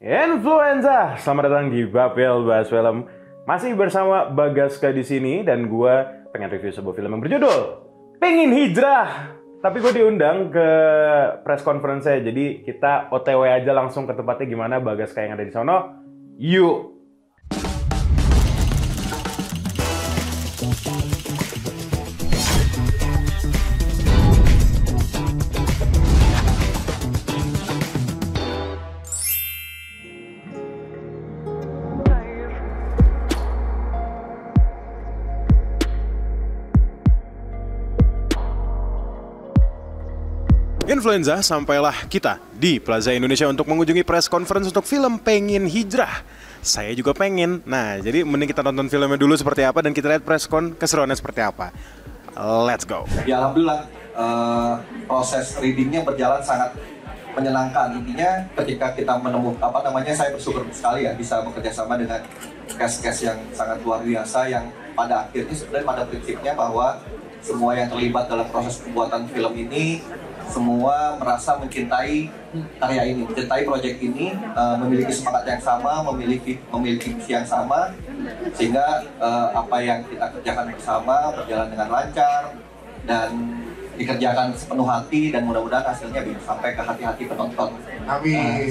Influenza, selamat datang di Babel Bahas Film. Masih bersama Bagaska di sini dan gue pengen review sebuah film yang berjudul Pengen Hijrah. Tapi gue diundang ke press conference saya, jadi kita OTW aja langsung ke tempatnya. Gimana Bagaska yang ada di sono? Yuk. Influenza, sampailah kita di Plaza Indonesia untuk mengunjungi press conference untuk film Pengen Hijrah. Saya juga pengen. Nah, jadi mending kita nonton filmnya dulu seperti apa dan kita lihat press con keseruannya seperti apa. Let's go. Ya alhamdulillah, proses readingnya berjalan sangat menyenangkan. Intinya ketika kita menemukan saya bersyukur sekali ya bisa bekerja sama dengan cast-cast yang sangat luar biasa yang pada akhirnya sebenarnya pada prinsipnya bahwa semua yang terlibat dalam proses pembuatan film ini semua merasa mencintai karya ini, mencintai proyek ini, memiliki semangat yang sama, memiliki visi yang sama, sehingga apa yang kita kerjakan bersama berjalan dengan lancar dan dikerjakan sepenuh hati, dan mudah-mudahan hasilnya bisa sampai ke hati-hati penonton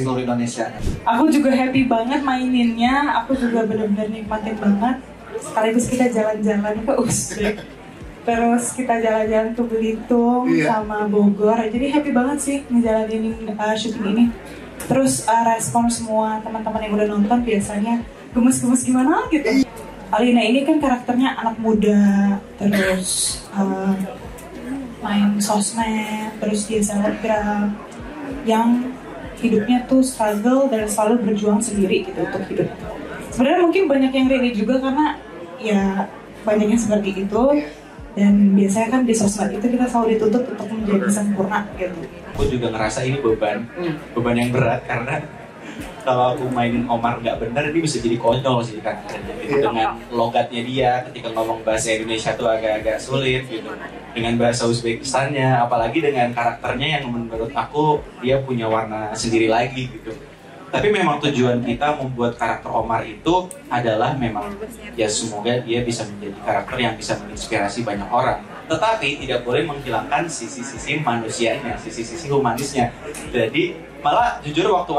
seluruh Indonesia. Aku juga happy banget maininnya, aku juga benar-benar nikmatin banget. Sekaligus kita jalan-jalan ke Uzbek. Terus kita jalan-jalan ke Belitung sama Bogor, jadi happy banget sih ngejalanin syuting ini. Terus respon semua teman-teman yang udah nonton biasanya gemes-gemes gimana gitu. Alina ini kan karakternya anak muda, terus main sosmed, terus dia selebgram yang hidupnya tuh struggle dan selalu berjuang sendiri gitu untuk hidup. Sebenarnya mungkin banyak yang relate juga karena ya banyaknya seperti itu. Dan biasanya kan di sosmed itu kita selalu dituntut untuk menjadi sempurna gitu. Aku juga ngerasa ini beban yang berat karena kalau aku mainin Omar nggak bener, ini bisa jadi konyol sih kan. Dengan logatnya dia ketika ngomong bahasa Indonesia tuh agak-agak sulit gitu. Dengan bahasa Uzbekistannya, apalagi dengan karakternya yang menurut aku dia punya warna sendiri lagi gitu. Tapi memang tujuan kita membuat karakter Omar itu adalah memang ya semoga dia bisa menjadi karakter yang bisa menginspirasi banyak orang. Tetapi tidak boleh menghilangkan sisi-sisi manusianya, sisi-sisi humanisnya. Jadi malah jujur waktu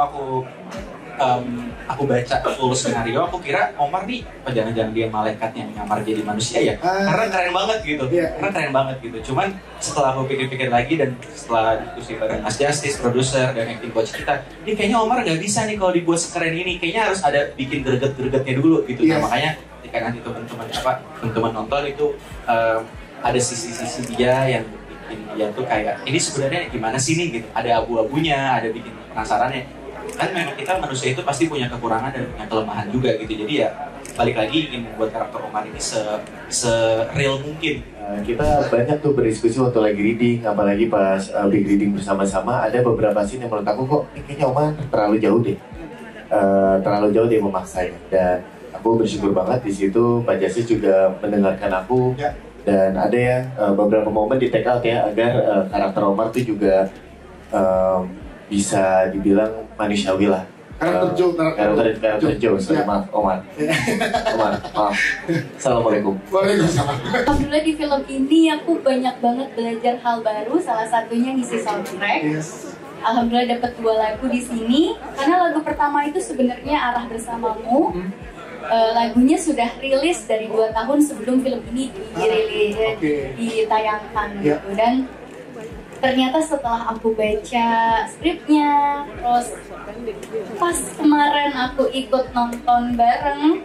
aku baca full skenario, aku kira Omar nih jangan-jangan dia malaikat yang nyamar jadi manusia ya. Karena keren banget gitu. Karena keren banget gitu. Cuman setelah aku pikir-pikir lagi dan setelah diskusi bareng Mas Justice, produser dan acting coach kita, ini kayaknya Omar nggak bisa nih kalau dibuat sekeren ini. Kayaknya harus ada bikin greget-gregetnya dulu gitu. Nah, makanya ketika nanti teman-teman nonton itu ada sisi-sisi dia yang bikin dia tuh kayak ini sebenarnya gimana sih nih gitu. Ada abu-abunya, ada bikin penasarannya. Kan memang kita manusia itu pasti punya kekurangan dan punya kelemahan juga gitu. Jadi ya balik lagi ingin membuat karakter Omar ini se-real mungkin. Kita banyak tuh berdiskusi waktu lagi reading, apalagi pas big reading bersama-sama. Ada beberapa scene yang menurut aku kok kayaknya Omar terlalu jauh deh memaksanya. Dan aku bersyukur banget di situ Pak Jasis juga mendengarkan aku. Dan ada ya beberapa momen di take out ya agar karakter Omar tuh juga bisa dibilang manusiawi lah. Karakter Joe. Sorry, maaf Omar. Maaf. Assalamualaikum. Alhamdulillah di film ini aku banyak banget belajar hal baru. Salah satunya ngisi soundtrack. Alhamdulillah dapat 2 lagu di sini. Karena lagu pertama itu sebenarnya Arah Bersamamu. Lagunya sudah rilis dari 2 tahun sebelum film ini ditayangkan gitu. Dan ternyata setelah aku baca skripnya, terus pas kemarin aku ikut nonton bareng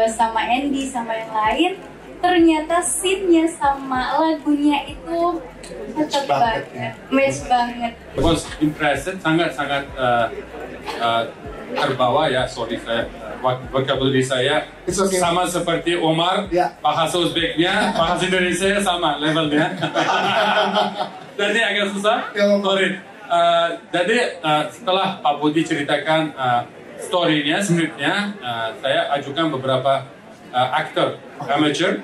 sama Andy sama yang lain, ternyata scene-nya sama lagunya itu cocok banget, match banget. Was impressed, sangat-sangat terbawa ya, sorry saya vocabulary saya sama seperti Omar, bahasa Uzbeknya, bahasa Indonesia sama levelnya. Jadi agak susah, sorry. Jadi setelah Pak Budi ceritakan story-nya, script-nya, saya ajukan beberapa aktor amateur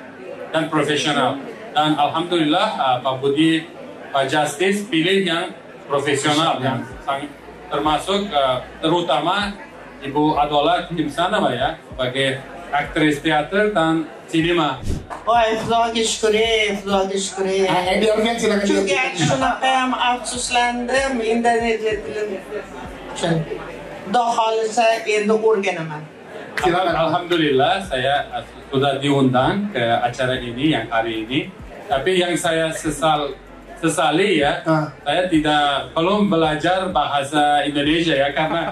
dan profesional. Dan alhamdulillah Pak Budi, Pak Justice pilih yang profesional, yang termasuk terutama Ibu Adola di sana Pak ya, sebagai aktris teater dan sinema. Biarkan silakan. Çünkü şunaqayam afsuslandim, Dohalisa endi o'rganaman. Alhamdulillah saya sudah diundang ke acara ini yang hari ini. Tapi yang saya sesali ya, saya belum belajar bahasa Indonesia ya karena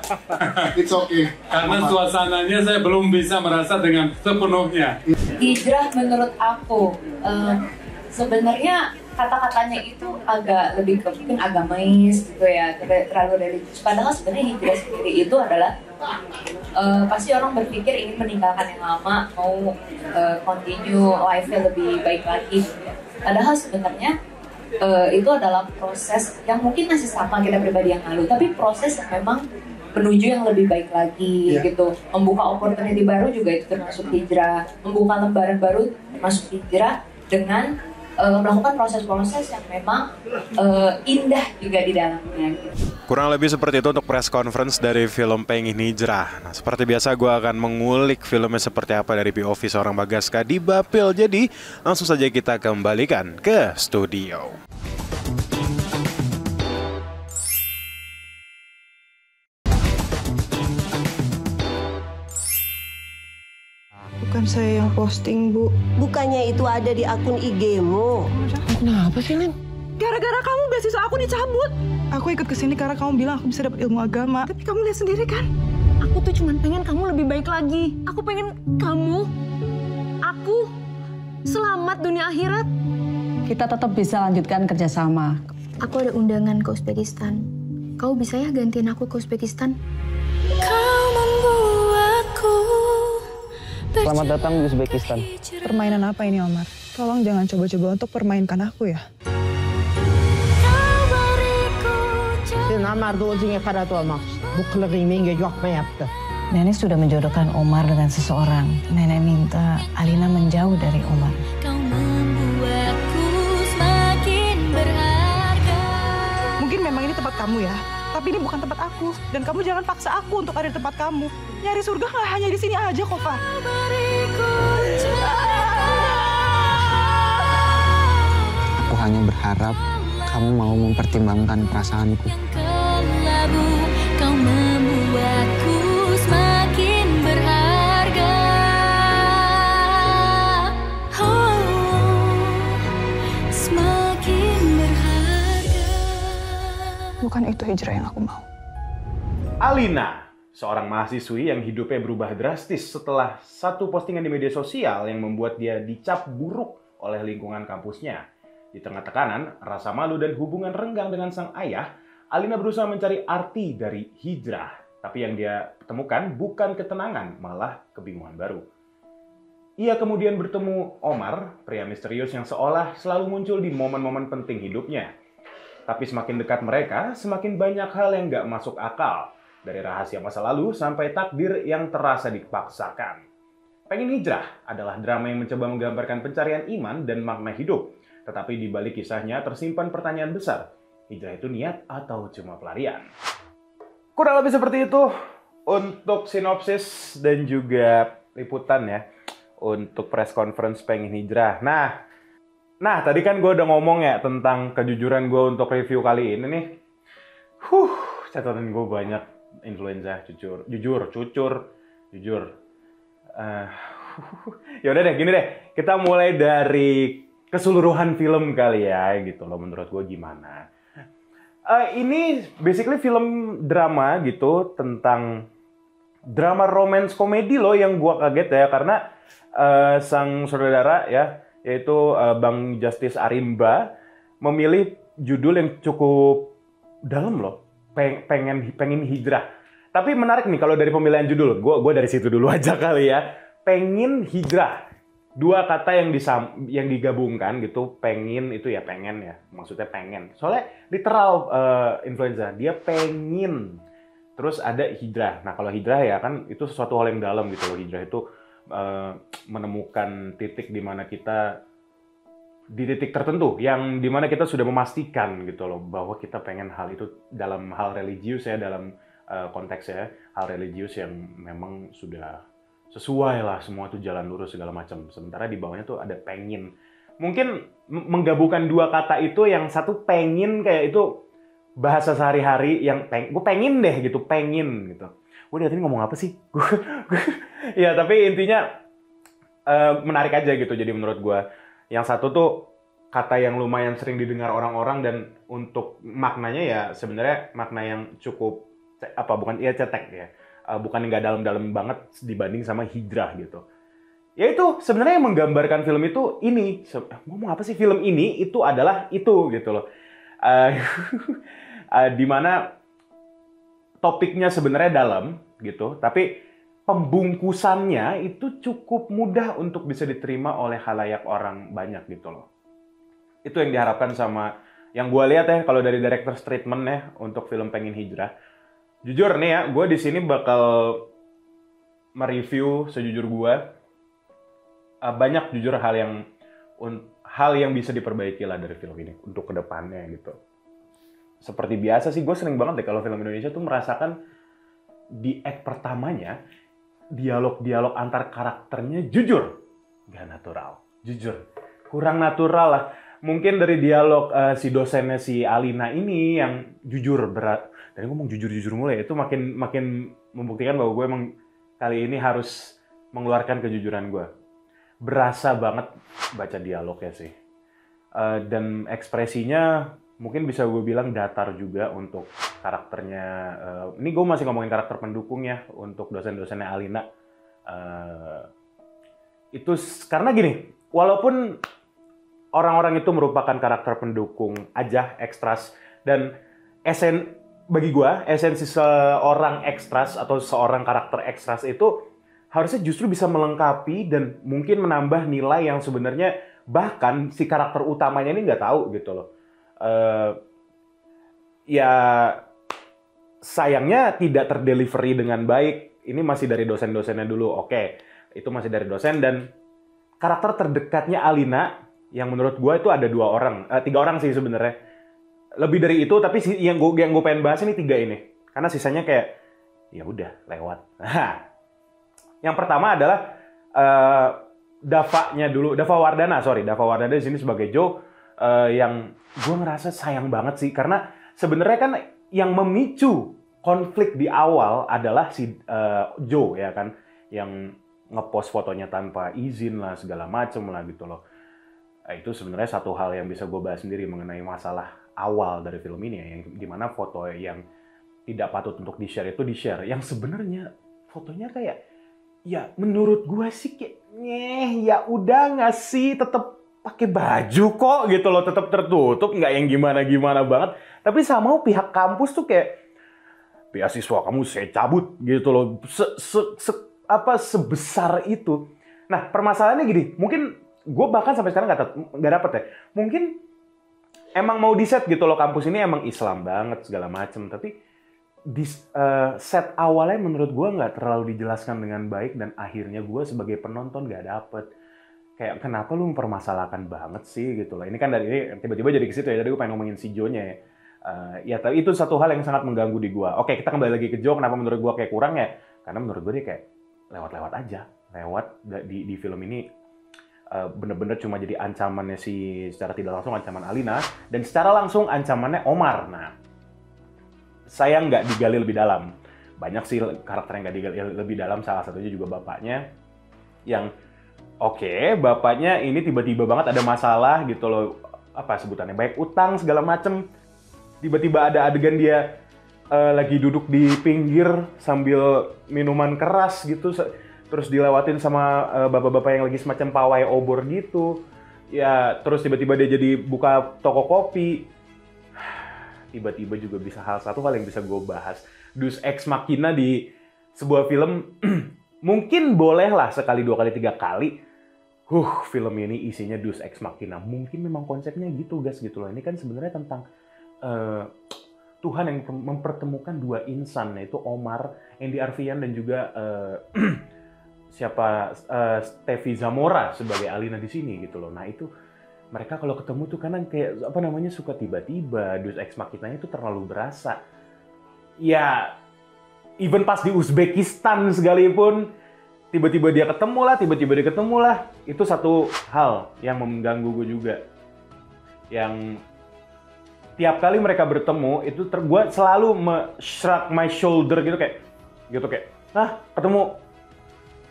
It's okay. karena suasananya saya belum bisa merasa dengan sepenuhnya. Hijrah menurut aku sebenarnya kata-katanya itu agak lebih ke mungkin agamais gitu ya, terlalu religius. Padahal sebenarnya hijrah sendiri itu adalah pasti orang berpikir ingin meninggalkan yang lama, mau continue life-nya lebih baik lagi. Padahal sebenarnya itu adalah proses yang mungkin masih sama kita pribadi yang lalu, tapi proses yang memang menuju yang lebih baik lagi gitu. Membuka opportunity baru juga itu termasuk hijrah, membuka lembaran baru termasuk hijrah dengan melakukan proses-proses yang memang indah juga di dalamnya gitu. Kurang lebih seperti itu untuk press conference dari film Pengen Hijrah. Nah, seperti biasa gue akan mengulik filmnya seperti apa dari POV seorang Bagaskha di Bapil. Jadi langsung saja kita kembalikan ke studio. Bukan saya yang posting, Bu. Bukannya itu ada di akun IG-mu. Kenapa sih, Lin? Gara-gara kamu beasiswa aku dicabut. Aku ikut kesini karena kamu bilang aku bisa dapat ilmu agama. Tapi kamu lihat sendiri kan? Aku tuh cuma pengen kamu lebih baik lagi. Aku pengen aku selamat dunia akhirat. Kita tetap bisa lanjutkan kerjasama. Aku ada undangan ke Uzbekistan. Kau bisa ya gantiin aku ke Uzbekistan? Kau membuatku. Selamat datang di Uzbekistan. Permainan apa ini, Omar? Tolong jangan coba-coba untuk permainkan aku ya. Nenek sudah menjodohkan Omar dengan seseorang. Nenek minta Alina menjauh dari Omar. Kau membuatku semakin berharga. Mungkin memang ini tempat kamu ya, tapi ini bukan tempat aku. Dan kamu jangan paksa aku untuk ada di tempat kamu. Nyari surga nggak hanya di sini aja kok, Pak. Aku hanya berharap kamu mau mempertimbangkan perasaanku. Kau membuatku semakin berharga. Semakin berharga. Bukan itu hijrah yang aku mau. Alina, seorang mahasiswi yang hidupnya berubah drastis setelah satu postingan di media sosial yang membuat dia dicap buruk oleh lingkungan kampusnya. Di tengah tekanan, rasa malu dan hubungan renggang dengan sang ayah, Alina berusaha mencari arti dari hijrah. Tapi yang dia temukan bukan ketenangan, malah kebingungan baru. Ia kemudian bertemu Omar, pria misterius yang seolah selalu muncul di momen-momen penting hidupnya. Tapi semakin dekat mereka, semakin banyak hal yang gak masuk akal. Dari rahasia masa lalu sampai takdir yang terasa dipaksakan. Pengen Hijrah adalah drama yang mencoba menggambarkan pencarian iman dan makna hidup. Tetapi di balik kisahnya tersimpan pertanyaan besar. Hijrah itu niat atau cuma pelarian? Kurang lebih seperti itu untuk sinopsis dan juga liputan ya. Untuk press conference Pengen Hijrah. Nah tadi kan gue udah ngomong ya tentang kejujuran gue untuk review kali ini nih. Catatan gue banyak influenza, jujur. Ya udah deh, gini deh. Kita mulai dari keseluruhan film kali ya, gitu loh. Menurut gue gimana? Ini basically film drama gitu tentang drama romance komedi loh yang gue kaget ya karena sang saudara ya yaitu Bang Justice Arimba memilih judul yang cukup dalam loh. Pengen Hijrah. Tapi menarik nih kalau dari pemilihan judul. Gue dari situ dulu aja kali ya. Pengen Hijrah. Dua kata yang digabungkan gitu. Pengen itu ya pengen ya. Maksudnya pengen. Soalnya literal influenza. Dia pengen. Terus ada hijrah. Nah kalau hijrah ya kan itu sesuatu hal yang dalam gitu loh. Hijrah itu menemukan titik di mana kita di titik tertentu yang dimana kita sudah memastikan gitu loh bahwa kita pengen hal itu dalam hal religius ya dalam konteks ya hal religius yang memang sudah sesuai lah, semua tuh jalan lurus segala macam. Sementara di bawahnya tuh ada pengin. Mungkin menggabungkan dua kata itu, yang satu pengin kayak itu bahasa sehari-hari, yang gue pengen deh gitu, pengin gitu. Gue dari tadi ngomong apa sih? Ya tapi intinya menarik aja gitu. Jadi menurut gue yang satu tuh kata yang lumayan sering didengar orang-orang, dan untuk maknanya ya sebenarnya makna yang cukup bukan ya cetek ya, bukan nggak dalam-dalam banget dibanding sama hijrah gitu. Ya itu sebenarnya yang menggambarkan film itu ini, ngomong apa sih, film ini itu adalah itu gitu loh. Dimana topiknya sebenarnya dalam gitu, tapi pembungkusannya itu cukup mudah untuk bisa diterima oleh khalayak orang banyak gitu loh. Itu yang diharapkan sama yang gue lihat ya kalau dari director's treatment ya untuk film Pengen Hijrah. Jujur nih ya, gue di sini bakal mereview sejujur gue. Banyak jujur hal yang bisa diperbaiki lah dari film ini untuk kedepannya gitu. Seperti biasa sih, gue sering banget deh kalau film Indonesia tuh merasakan di act pertamanya dialog-dialog antar karakternya jujur gak natural, jujur kurang natural lah. Mungkin dari dialog si dosennya si Alina ini yang jujur berat. Tadi ngomong jujur mulai, itu makin membuktikan bahwa gue emang kali ini harus mengeluarkan kejujuran gue. Berasa banget baca dialognya sih. Dan ekspresinya mungkin bisa gue bilang datar juga untuk karakternya. Ini gue masih ngomongin karakter pendukung ya, untuk dosen-dosennya Alina. Itu karena gini, walaupun orang-orang itu merupakan karakter pendukung aja, ekstras, dan bagi gue, esensi seorang ekstras atau seorang karakter ekstras itu harusnya justru bisa melengkapi dan mungkin menambah nilai yang sebenarnya bahkan si karakter utamanya ini nggak tahu gitu loh. Ya sayangnya tidak terdelivery dengan baik. Ini masih dari dosen-dosennya dulu. Oke, itu masih dari dosen, dan karakter terdekatnya Alina yang menurut gue itu ada 3 orang sih sebenarnya. Lebih dari itu, tapi yang gue pengen bahas ini 3 ini. Karena sisanya kayak ya udah lewat. Yang pertama adalah Dava Wardana di sini sebagai Joe, yang gue ngerasa sayang banget sih, karena sebenarnya kan yang memicu konflik di awal adalah si Joe ya kan, yang ngepost fotonya tanpa izin lah segala macem lah gitu loh. Itu sebenarnya satu hal yang bisa gue bahas sendiri mengenai masalah awal dari film ini ya, yang dimana foto yang tidak patut untuk di-share itu di-share, yang sebenarnya fotonya kayak ya menurut gue sih kayak ya udah nggak sih, tetap pakai baju kok gitu loh, tetap tertutup, nggak yang gimana banget. Tapi sama pihak kampus tuh kayak beasiswa kamu saya cabut gitu loh, sebesar itu. Nah permasalahannya gini, mungkin gue bahkan sampai sekarang nggak dapet ya. Mungkin emang mau di set gitu loh, kampus ini emang Islam banget segala macem, tapi di set awalnya menurut gue nggak terlalu dijelaskan dengan baik, dan akhirnya gue sebagai penonton nggak dapet. Kayak kenapa lu mempermasalahkan banget sih gitu loh. Ini kan dari ini tiba-tiba jadi ke situ ya. Tadi gue pengen ngomongin si Joe-nya ya. Ya tapi itu satu hal yang sangat mengganggu di gue. Oke, kita kembali lagi ke Joe. Kenapa menurut gue kayak kurang ya? Karena menurut gue dia kayak lewat-lewat aja. Di film ini bener-bener cuma jadi ancamannya secara tidak langsung ancaman Alina, dan secara langsung ancamannya Omar. Nah, saya nggak digali lebih dalam. Banyak sih karakter yang nggak digali lebih dalam. Salah satunya juga bapaknya yang bapaknya ini tiba-tiba banget ada masalah gitu loh, apa sebutannya, baik utang segala macem. Tiba-tiba ada adegan dia lagi duduk di pinggir sambil minuman keras gitu, terus dilewatin sama bapak-bapak yang lagi semacam pawai obor gitu. Ya terus tiba-tiba dia jadi buka toko kopi. Tiba-tiba juga bisa satu hal yang bisa gue bahas, Deus Ex Machina di sebuah film. Mungkin bolehlah sekali, 2 kali, 3 kali. Film ini isinya Deus Ex Machina. Mungkin memang konsepnya gitu guys gitu loh. Ini kan sebenarnya tentang Tuhan yang mempertemukan 2 insan, yaitu Omar, Andy Arfian, dan juga Steffi Zamora sebagai Alina di sini gitu loh. Nah itu mereka kalau ketemu tuh kadang kayak suka tiba-tiba Deus Ex Machinanya itu terlalu berasa. Ya even pas di Uzbekistan sekalipun, tiba-tiba dia ketemu lah, itu satu hal yang mengganggu gue juga. Yang tiap kali mereka bertemu, itu gue selalu shrug my shoulder gitu kayak, ketemu.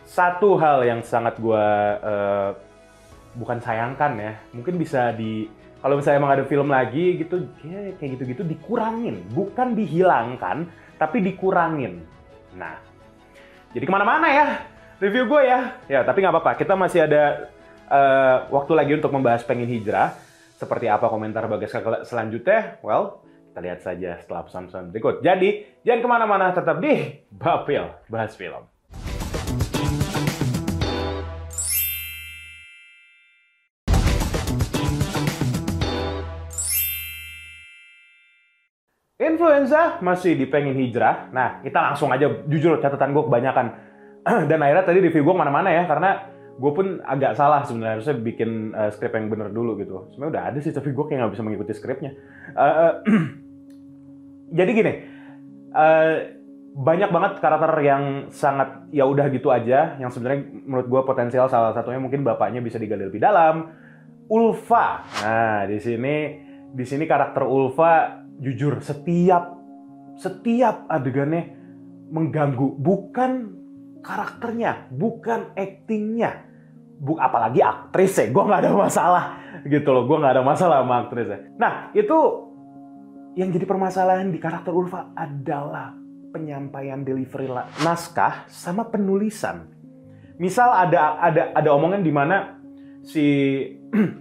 Satu hal yang sangat gue bukan sayangkan ya, mungkin bisa kalau misalnya emang ada film lagi gitu, kayak gitu-gitu dikurangin, bukan dihilangkan, tapi dikurangin. Nah, jadi kemana-mana ya review gue ya. Ya, tapi nggak apa-apa, kita masih ada waktu lagi untuk membahas Pengen Hijrah. Seperti apa komentar Bagas selanjutnya? Well, kita lihat saja setelah pesan-pesan berikut. Jadi, jangan kemana-mana, tetap di Bapil Bahas Film. Influenza masih di Pengen Hijrah. Nah, kita langsung aja, jujur catatan gue kebanyakan. Dan akhirnya tadi review gue kemana-mana ya, karena gue pun agak salah sebenarnya. Harusnya bikin skrip yang bener dulu gitu. Sebenarnya udah ada sih, tapi gue kayak nggak bisa mengikuti skripnya. Jadi gini, banyak banget karakter yang sangat ya udah gitu aja, yang sebenarnya menurut gue potensial. Salah satunya mungkin bapaknya bisa digali lebih dalam. Ulfa. Nah, di sini karakter Ulfa jujur setiap adegannya mengganggu, bukan karakternya, bukan aktingnya, apalagi aktris ya, gue nggak ada masalah gitu loh, gue nggak ada masalah sama aktrisnya. Nah, itu yang jadi permasalahan di karakter Ulfa adalah penyampaian delivery naskah sama penulisan. Misal ada omongan di mana si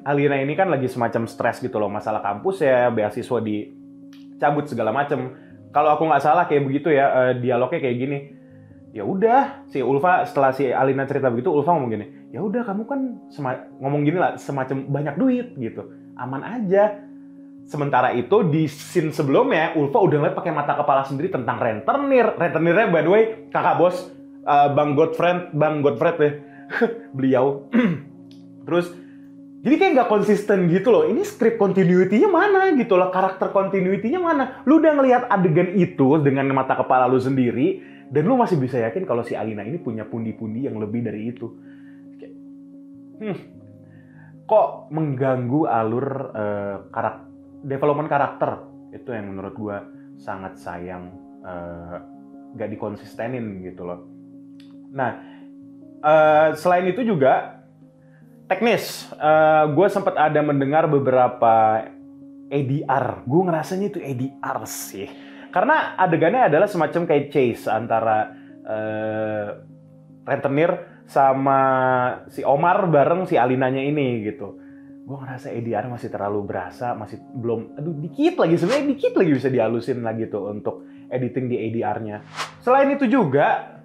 Alina ini kan lagi semacam stres gitu loh, masalah kampus ya, beasiswa dicabut segala macem. Kalau aku nggak salah kayak begitu ya, dialognya kayak gini. Ya udah, si Ulfa setelah si Alina cerita begitu, Ulfa ngomong gini, ya udah kamu kan ngomong gini lah, semacam banyak duit gitu, aman aja. Sementara itu di scene sebelumnya, Ulfa udah ngeliat pakai mata kepala sendiri tentang rentenir. Rentenirnya by the way kakak bos Bang Godfred ya, beliau. Terus jadi kayak nggak konsisten gitu loh. Ini script continuity-nya mana gitu loh, karakter continuity-nya mana? Lu udah ngelihat adegan itu dengan mata kepala lu sendiri, dan lu masih bisa yakin kalau si Alina ini punya pundi-pundi yang lebih dari itu. Kok mengganggu alur development karakter? Itu yang menurut gua sangat sayang, nggak dikonsistenin gitu loh. Nah, selain itu juga teknis, gue sempat ada mendengar beberapa ADR. Gue ngerasanya itu ADR sih. Karena adegannya adalah semacam kayak chase antara rentenir sama si Omar bareng si Alinanya ini gitu. Gue ngerasa ADR masih terlalu berasa, masih belum, dikit lagi bisa dihalusin lagi tuh untuk editing di ADR-nya. Selain itu juga,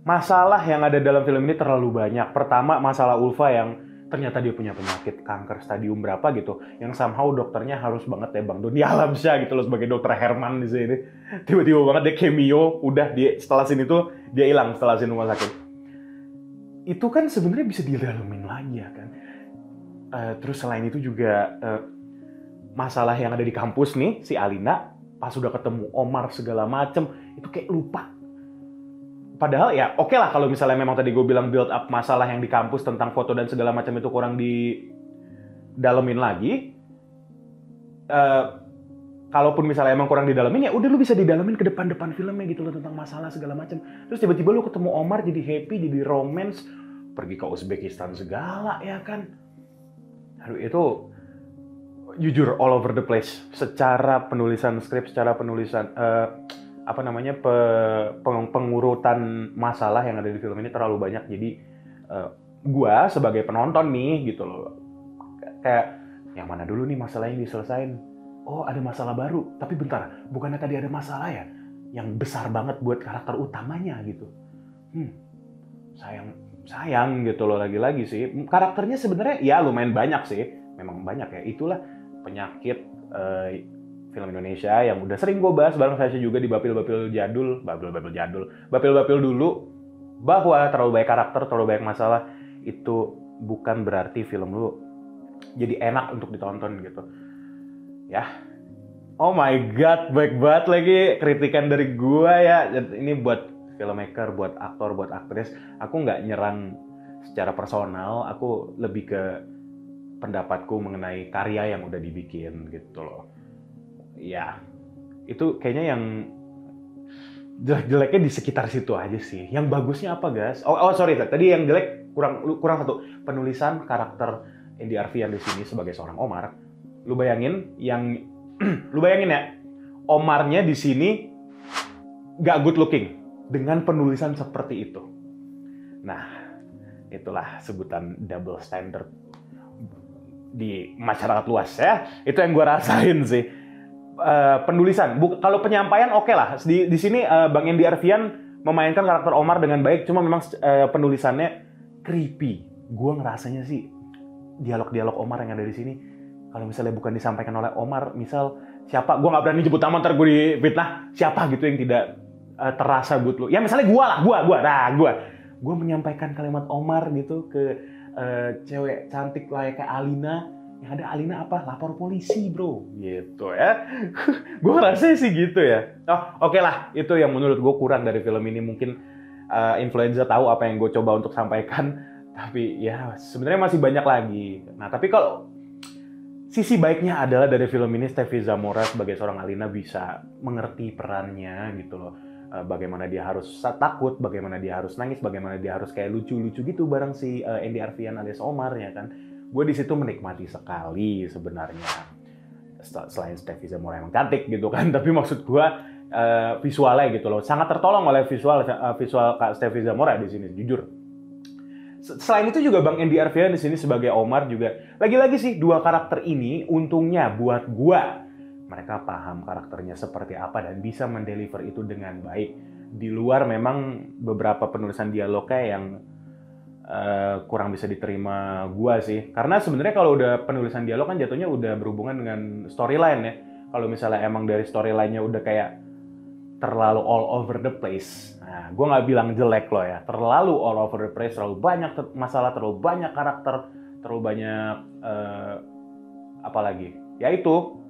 masalah yang ada dalam film ini terlalu banyak. Pertama, masalah Ulfa yang ternyata dia punya penyakit kanker stadium berapa gitu, yang somehow dokternya harus banget ya Bang Doni Alamsyah gitu loh sebagai dokter Herman di sini. Tiba-tiba banget dia cameo, udah setelah sini tuh dia hilang setelah sini rumah sakit. Itu kan sebenarnya bisa didalemin lagi ya kan. Terus selain itu juga masalah yang ada di kampus nih, si Alina pas udah ketemu Omar segala macem, itu kayak lupa. Padahal ya oke lah kalau misalnya memang tadi gue bilang build up masalah yang di kampus tentang foto dan segala macam itu kurang didalemin lagi. Kalaupun misalnya emang kurang didalemin, ya udah lu bisa didalemin ke depan filmnya gitu loh tentang masalah segala macam. Terus tiba-tiba lu ketemu Omar jadi happy, jadi romance, pergi ke Uzbekistan segala ya kan. Aduh, itu jujur all over the place secara penulisan skrip, secara penulisan pengurutan masalah yang ada di film ini terlalu banyak. Jadi gua sebagai penonton nih gitu loh, kayak yang mana dulu nih masalahnya yang diselesain, oh ada masalah baru, tapi bentar, bukannya tadi ada masalah ya yang besar banget buat karakter utamanya gitu. Sayang gitu loh. Lagi-lagi sih karakternya sebenarnya ya lumayan banyak sih, memang banyak ya. Itulah penyakit film Indonesia yang udah sering gue bahas bareng saya juga di Bapil-Bapil dulu, bahwa terlalu banyak karakter, terlalu banyak masalah itu bukan berarti film lu jadi enak untuk ditonton gitu. Ya, Oh my god, baik banget lagi kritikan dari gua ya. Ini buat filmmaker, buat aktor, buat aktris. Aku nggak nyerang secara personal, aku lebih ke pendapatku mengenai karya yang udah dibikin gitu loh. Ya, itu kayaknya yang jelek-jeleknya di sekitar situ aja sih. Yang bagusnya apa, guys? Oh sorry, tadi yang jelek kurang satu. Penulisan karakter Andy Arfian di sini sebagai seorang Omar. Lu bayangin ya, Omarnya di sini gak good looking dengan penulisan seperti itu. Nah, itulah sebutan double standard di masyarakat luas ya. Itu yang gue rasain sih. Penulisan, kalau penyampaian oke lah. Di sini Bang Andy Arfian memainkan karakter Omar dengan baik, cuma memang penulisannya creepy. Gue ngerasanya sih dialog-dialog Omar yang ada di sini, kalau misalnya bukan disampaikan oleh Omar, misal siapa, gue nggak berani nyebut nama, ntar gue difitnah, siapa gitu yang tidak terasa buat lu. Ya misalnya gue menyampaikan kalimat Omar gitu ke cewek cantik layaknya Alina. Yang ada Alina apa? Lapor polisi bro, gitu ya. Gue ngerasa sih gitu ya. Oh oke lah, itu yang menurut gue kurang dari film ini. Mungkin influencer tahu apa yang gue coba untuk sampaikan, tapi ya sebenarnya masih banyak lagi. Nah tapi kalau sisi baiknya adalah dari film ini Steffi Zamora sebagai seorang Alina bisa mengerti perannya gitu loh. Bagaimana dia harus takut, bagaimana dia harus nangis, bagaimana dia harus kayak lucu-lucu gitu bareng si Andy Arfian alias Omar ya kan. Gue di situ menikmati sekali sebenarnya. Selain Steffi Zamora yang cantik gitu kan, tapi maksud gue visualnya gitu loh, sangat tertolong oleh visual Kak Steffi Zamora di sini, jujur. Selain itu juga Bang Andy Arfian di sini sebagai Omar juga, lagi-lagi sih dua karakter ini untungnya buat gue, mereka paham karakternya seperti apa dan bisa mendeliver itu dengan baik. Di luar memang beberapa penulisan dialognya yang kurang bisa diterima gua sih, karena sebenarnya kalau udah penulisan dialog kan jatuhnya udah berhubungan dengan storyline ya. Kalau misalnya emang dari storyline-nya udah kayak terlalu all over the place, nah gua nggak bilang jelek loh ya, terlalu all over the place, terlalu banyak masalah, terlalu banyak karakter, terlalu banyak apalagi ya itu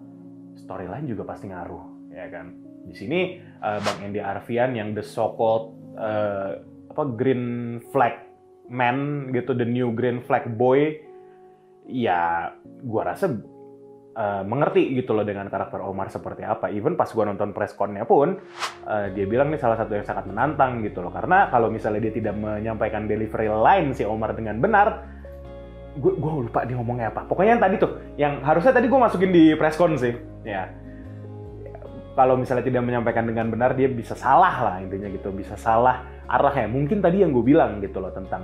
storyline juga pasti ngaruh ya kan. Di sini Bang Andy Arfian yang the so-called green flag man gitu, the new green flag boy, ya gua rasa mengerti gitu loh dengan karakter Omar seperti apa. Even pas gua nonton press con-nya pun dia bilang nih salah satu yang sangat menantang gitu loh, karena kalau misalnya dia tidak menyampaikan delivery line si Omar dengan benar, gua lupa dia ngomongnya apa. Pokoknya yang tadi tuh, yang harusnya tadi gua masukin di press con sih ya. Kalau misalnya tidak menyampaikan dengan benar, dia bisa salah lah intinya gitu, bisa salah arahnya. Mungkin tadi yang gue bilang gitu loh tentang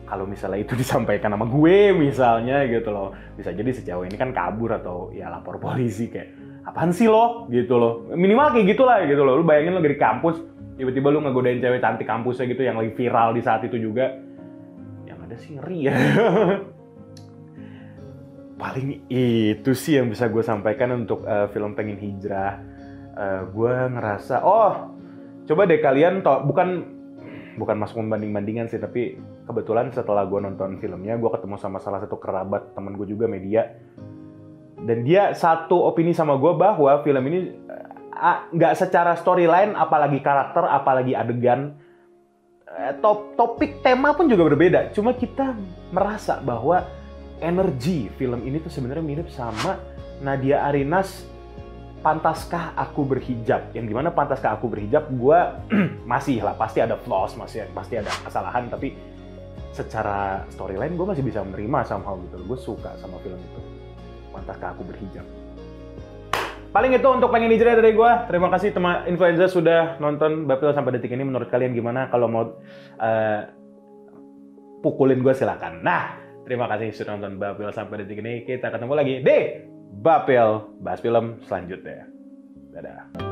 kalau misalnya itu disampaikan sama gue misalnya gitu loh, bisa jadi si cewek ini kan kabur atau ya lapor polisi kayak apaan sih lo gitu loh. Minimal kayak gitulah gitu loh. Lu bayangin lo dari kampus tiba-tiba lu ngegodain cewek cantik kampusnya gitu yang lagi viral di saat itu juga. Yang ada sih ngeri ya. Paling itu sih yang bisa gue sampaikan untuk film Pengen Hijrah. Gue ngerasa coba deh kalian bukan masuk membanding-bandingan sih, tapi kebetulan setelah gue nonton filmnya, gue ketemu sama salah satu kerabat temen gue juga media, dan dia satu opini sama gue bahwa film ini nggak secara storyline, apalagi karakter, apalagi adegan, topik tema pun juga berbeda. Cuma kita merasa bahwa energi film ini tuh sebenarnya mirip sama Nadia Arinas Pantaskah Aku Berhijab, yang dimana Pantaskah Aku Berhijab gue masih lah, pasti ada flaws, pasti ada kesalahan, tapi secara storyline gue masih bisa menerima somehow gitu. Gue suka sama film itu, Pantaskah Aku Berhijab. Paling itu untuk Pengen Hijrah dari gue. Terima kasih teman influencer sudah nonton Bapil sampai detik ini. Menurut kalian gimana? Kalau mau pukulin gue silakan. Nah, terima kasih sudah nonton Bapil sampai detik ini. Kita ketemu lagi di Bapil bahas film selanjutnya. Dadah.